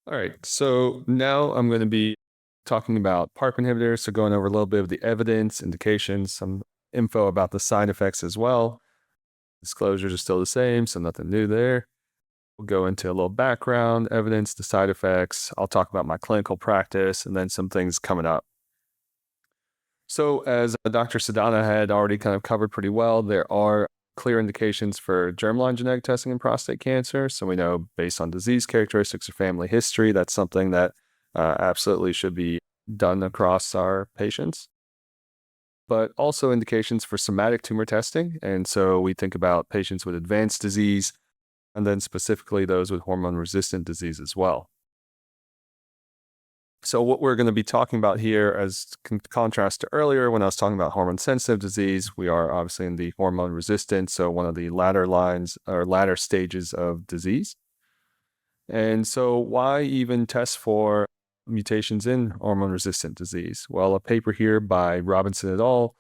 All right, so now I'm going to be talking about PARP inhibitors, so going over a little bit of the evidence, indications, some info about the side effects as well. Disclosures are still the same, so nothing new there. We'll go into a little background, evidence, the side effects. I'll talk about my clinical practice and then some things coming up. So as Dr. Sadana had already kind of covered pretty well, there are clear indications for germline genetic testing in prostate cancer. So we know based on disease characteristics or family history, that's something that absolutely should be done across our patients. But also indications for somatic tumor testing. And so we think about patients with advanced disease, and then specifically those with hormone-resistant disease as well. So what we're going to be talking about here, as contrast to earlier when I was talking about hormone-sensitive disease, we are obviously in the hormone-resistant, so one of the latter lines or latter stages of disease. And so why even test for mutations in hormone-resistant disease? Well, a paper here by Robinson et al.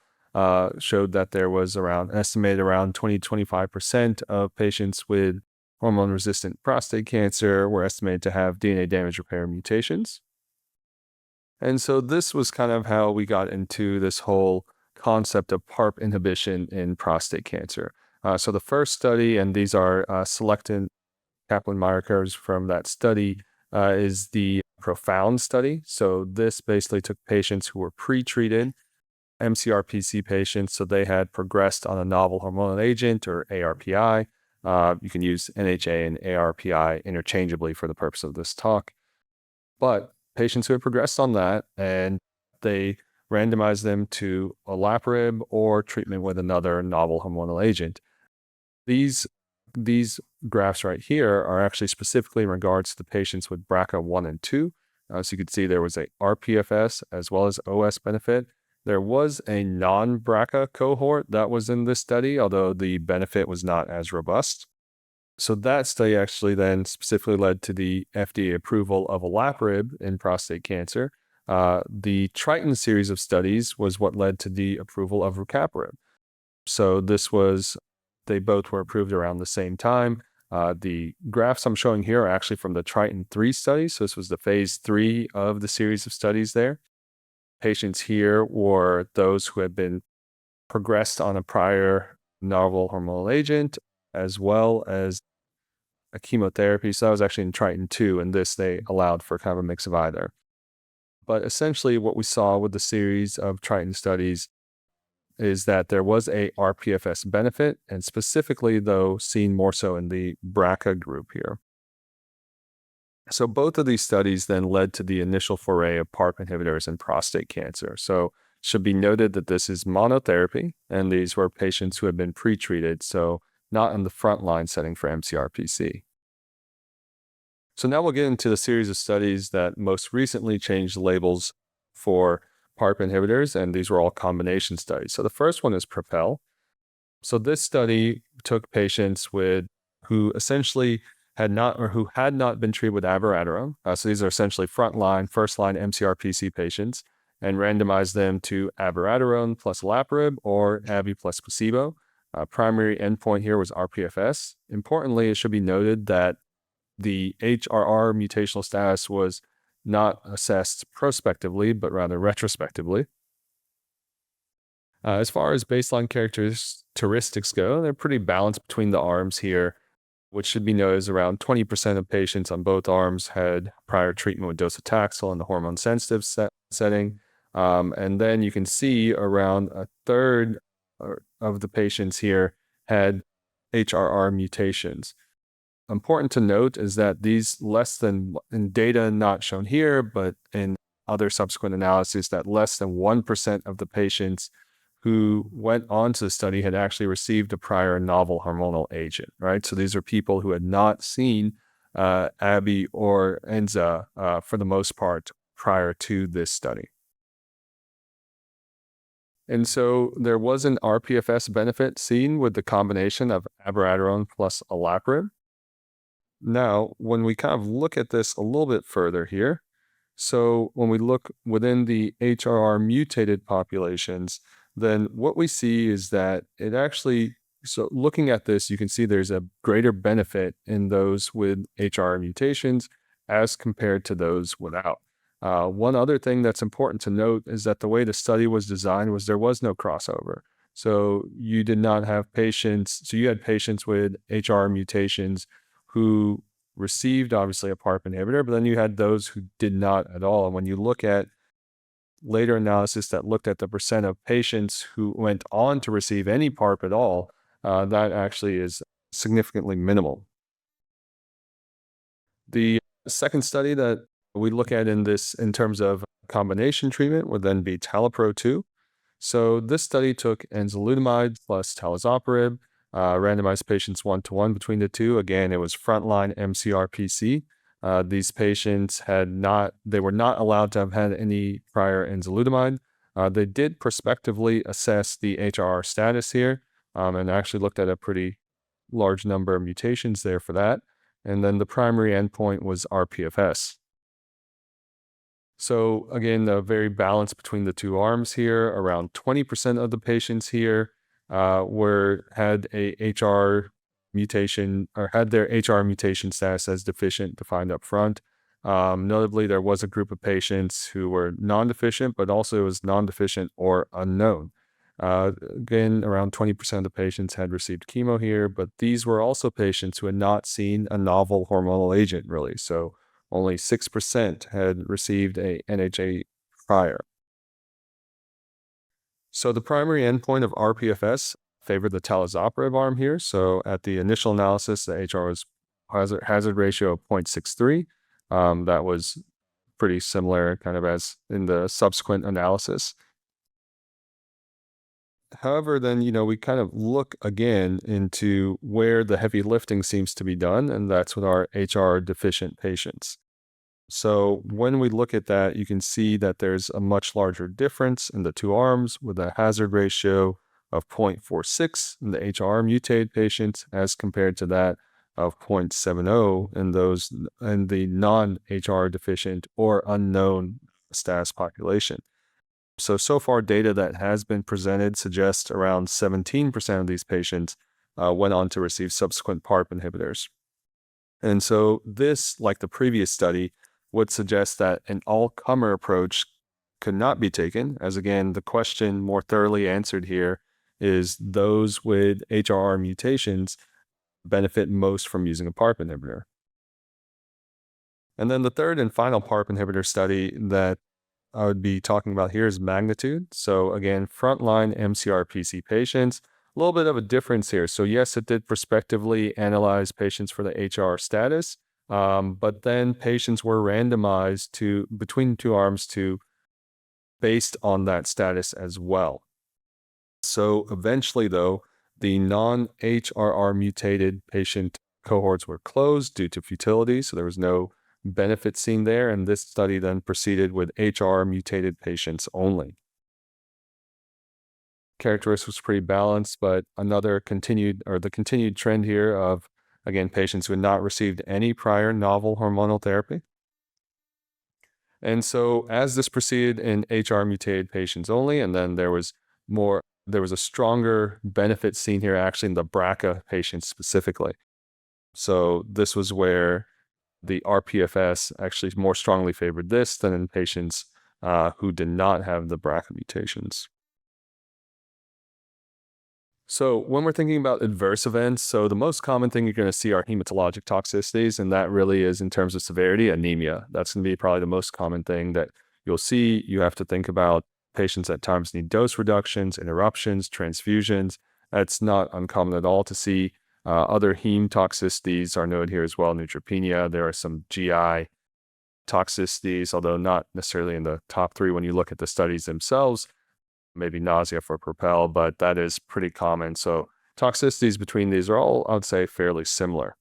Showed that there was estimated around 20-25% of patients with hormone-resistant prostate cancer were estimated to have DNA damage repair mutations. And so this was kind of how we got into this whole concept of PARP inhibition in prostate cancer. So the first study, and these are selected Kaplan-Meier curves from that study, is the PROfound study. So this basically took patients who were pre-treated, mCRPC patients, so they had progressed on a novel hormonal agent or ARPI. You can use NHA and ARPI interchangeably for the purpose of this talk. But patients who had progressed on that, and they randomized them to olaparib or treatment with another novel hormonal agent. These graphs right here are actually specifically in regards to the patients with BRCA1 and 2. So you can see there was a RPFS as well as OS benefit. There was a non-BRCA cohort that was in this study, although the benefit was not as robust. So that study actually then specifically led to the FDA approval of olaparib in prostate cancer. The Triton series of studies was what led to the approval of rucaparib. So they both were approved around the same time. The graphs I'm showing here are actually from the Triton 3 study. So this was the phase 3 of the series of studies there. Patients here were those who had been progressed on a prior novel hormonal agent, as well as a chemotherapy. So that was actually in Triton 2, and this they allowed for kind of a mix of either. But essentially what we saw with the series of Triton studies is that there was a RPFS benefit, and specifically though seen more so in the BRCA group here. So both of these studies then led to the initial foray of PARP inhibitors in prostate cancer. So it should be noted that this is monotherapy, and these were patients who had been pre-treated, so not in the frontline setting for mCRPC. So now we'll get into the series of studies that most recently changed labels for PARP inhibitors, and these were all combination studies. So the first one is PROpel. So this study took patients who essentially had not been treated with abiraterone. So these are essentially frontline, first-line mCRPC patients, and randomized them to abiraterone plus olaparib or abi plus placebo. Primary endpoint here was RPFS. Importantly, it should be noted that the HRR mutational status was not assessed prospectively, but rather retrospectively. As far as baseline characteristics go, they're pretty balanced between the arms here, which should be noted as around 20% of patients on both arms had prior treatment with docetaxel in the hormone-sensitive setting. And then you can see around a third of the patients here had HRR mutations. Important to note is that these in data not shown here, but in other subsequent analyses, that less than 1% of the patients who went on to the study had actually received a prior novel hormonal agent, right? So these are people who had not seen abi or enza for the most part prior to this study. And so there was an RPFS benefit seen with the combination of abiraterone plus olaparib. Now, when we kind of look at this a little bit further here, so when we look within the HRR mutated populations, then what we see is that so looking at this, you can see there's a greater benefit in those with HRR mutations as compared to those without. One other thing that's important to note is that the way the study was designed was there was no crossover. So you did not have patients, so you had patients with HR mutations who received obviously a PARP inhibitor, but then you had those who did not at all. And when you look at later analysis that looked at the percent of patients who went on to receive any PARP at all, that actually is significantly minimal. The second study that we look at in terms of combination treatment would then be TALAPRO 2. So this study took enzalutamide plus talazoparib, randomized patients 1-to-1 between the two. Again, it was frontline MCRPC. These patients they were not allowed to have had any prior enzalutamide. They did prospectively assess the HRR status here, and actually looked at a pretty large number of mutations there for that. And then the primary endpoint was RPFS. So again, a very balance between the two arms here. Around 20% of the patients here had a HR mutation or had their HR mutation status as deficient defined up front. Notably, there was a group of patients who were non-deficient, but also it was non-deficient or unknown. Again, around 20% of the patients had received chemo here, but these were also patients who had not seen a novel hormonal agent really. So only 6% had received a NHA prior. So the primary endpoint of RPFS favored the talazoparib arm here. So at the initial analysis, the HR was hazard ratio of 0.63. That was pretty similar kind of as in the subsequent analysis. However, then, we kind of look again into where the heavy lifting seems to be done, and that's with our HR deficient patients. So when we look at that, you can see that there's a much larger difference in the two arms with a hazard ratio of 0.46 in the HR mutated patients as compared to that of 0.70 in the non-HR deficient or unknown status population. So far data that has been presented suggests around 17% of these patients went on to receive subsequent PARP inhibitors. And so this, like the previous study, would suggest that an all-comer approach could not be taken, as again, the question more thoroughly answered here is those with HRR mutations benefit most from using a PARP inhibitor. And then the third and final PARP inhibitor study that I would be talking about here is Magnitude. So again, frontline MCRPC patients, a little bit of a difference here. So yes, it did prospectively analyze patients for the HR status, but then patients were randomized between two arms based on that status as well. So eventually though, the non-HRR mutated patient cohorts were closed due to futility. So there was no benefit seen there, and this study then proceeded with HR mutated patients only. Characteristics was pretty balanced, but the continued trend here of, again, patients who had not received any prior novel hormonal therapy. And so as this proceeded in HR mutated patients only, and then there was a stronger benefit seen here actually in the BRCA patients specifically. So this was where the RPFS actually more strongly favored this than in patients who did not have the BRCA mutations. So when we're thinking about adverse events, so the most common thing you're going to see are hematologic toxicities, and that really is in terms of severity, anemia. That's going to be probably the most common thing that you'll see. You have to think about patients at times need dose reductions, interruptions, transfusions. That's not uncommon at all to see. Other heme toxicities are noted here as well, neutropenia. There are some GI toxicities, although not necessarily in the top three when you look at the studies themselves. Maybe nausea for PROpel, but that is pretty common. So toxicities between these are all, I would say, fairly similar.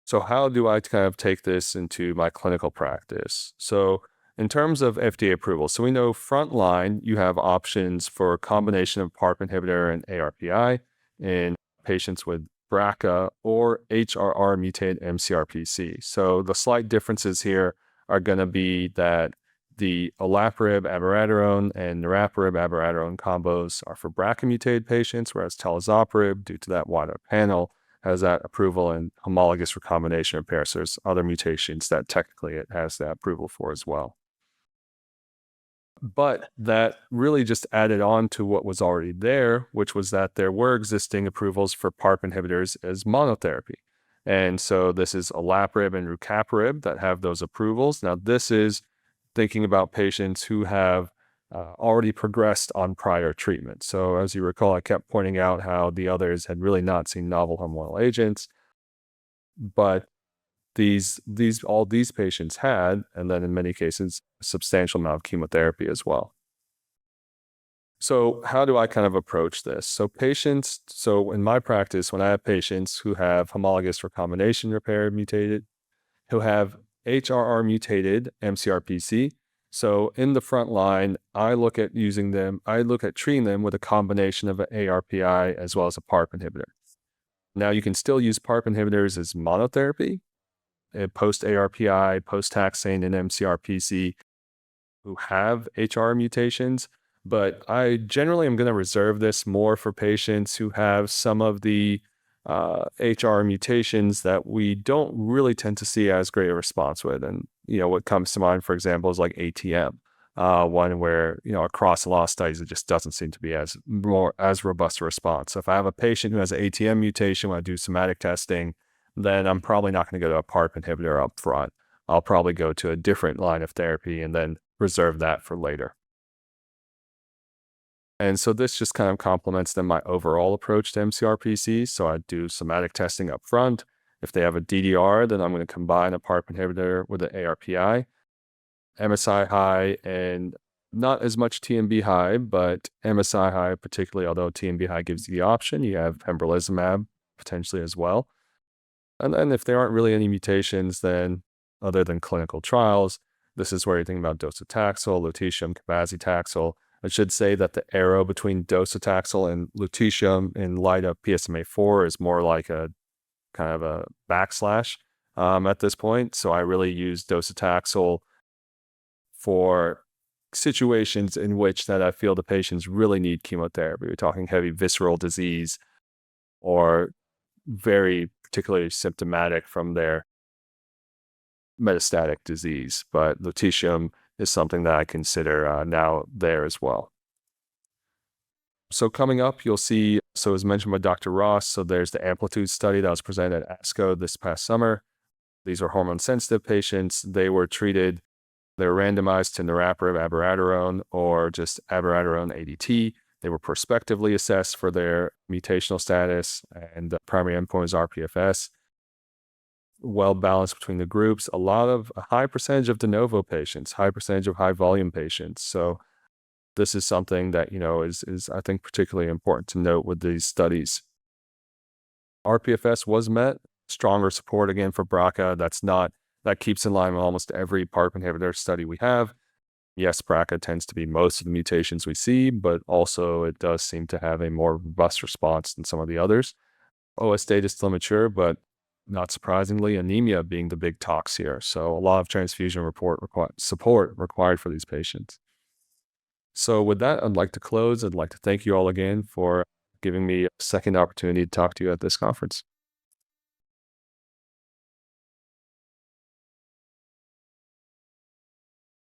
So how do I kind of take this into my clinical practice? So in terms of FDA approval, so we know frontline, you have options for a combination of PARP inhibitor and ARPI in patients with BRCA or HRR mutated MCRPC. So the slight differences here are going to be that the olaparib, abiraterone, and niraparib, abiraterone combos are for BRCA mutated patients, whereas talazoparib, due to that wider panel, has that approval in homologous recombination repair. So there's other mutations that technically it has that approval for as well. But that really just added on to what was already there, which was that there were existing approvals for PARP inhibitors as monotherapy. And so this is olaparib and rucaparib that have those approvals. Now, this is thinking about patients who have already progressed on prior treatment. So as you recall, I kept pointing out how the others had really not seen novel hormonal agents, but all these patients had, and then in many cases, a substantial amount of chemotherapy as well. So how do I kind of approach this? So in my practice, when I have patients who have homologous recombination repair mutated, who have HRR mutated MCRPC, so in the front line, I look at treating them with a combination of an ARPI as well as a PARP inhibitor. Now you can still use PARP inhibitors as monotherapy, post-ARPI, post-taxane and MCRPC who have HR mutations, but I generally am going to reserve this more for patients who have some of the HR mutations that we don't really tend to see as great a response with. And, what comes to mind, for example, is like ATM, one where, across a lot of studies, it just doesn't seem to be as robust a response. So if I have a patient who has an ATM mutation, when I do somatic testing, then I'm probably not going to go to a PARP inhibitor up front. I'll probably go to a different line of therapy and then reserve that for later. And so this just kind of complements then my overall approach to MCRPC. So I do somatic testing up front. If they have a DDR, then I'm going to combine a PARP inhibitor with an ARPI, MSI high, and not as much TMB high, but MSI high particularly, although TMB high gives you the option. You have pembrolizumab potentially as well. And then if there aren't really any mutations, then other than clinical trials, this is where you're thinking about docetaxel, lutetium, cabazitaxel. I should say that the arrow between docetaxel and lutetium in light of PSMA4 is more like a kind of a backslash at this point. So I really use docetaxel for situations in which that I feel the patients really need chemotherapy. We're talking heavy visceral disease or very particularly symptomatic from their metastatic disease. But lutetium is something that I consider now there as well. So coming up, you'll see, so as mentioned by Dr. Ross, so there's the Amplitude study that was presented at ASCO this past summer. These are hormone-sensitive patients. They were randomized to niraparib, abiraterone, or just abiraterone ADT. They were prospectively assessed for their mutational status, and the primary endpoint is RPFS. Well balanced between the groups, a high percentage of de novo patients, high percentage of high volume patients. So this is something that, is I think particularly important to note with these studies. RPFS was met, stronger support again for BRCA. That keeps in line with almost every PARP inhibitor study we have. Yes, BRCA tends to be most of the mutations we see, but also it does seem to have a more robust response than some of the others. OS data is still mature, but not surprisingly, anemia being the big tox here. So a lot of transfusion support required for these patients. So with that, I'd like to close. I'd like to thank you all again for giving me a second opportunity to talk to you at this conference.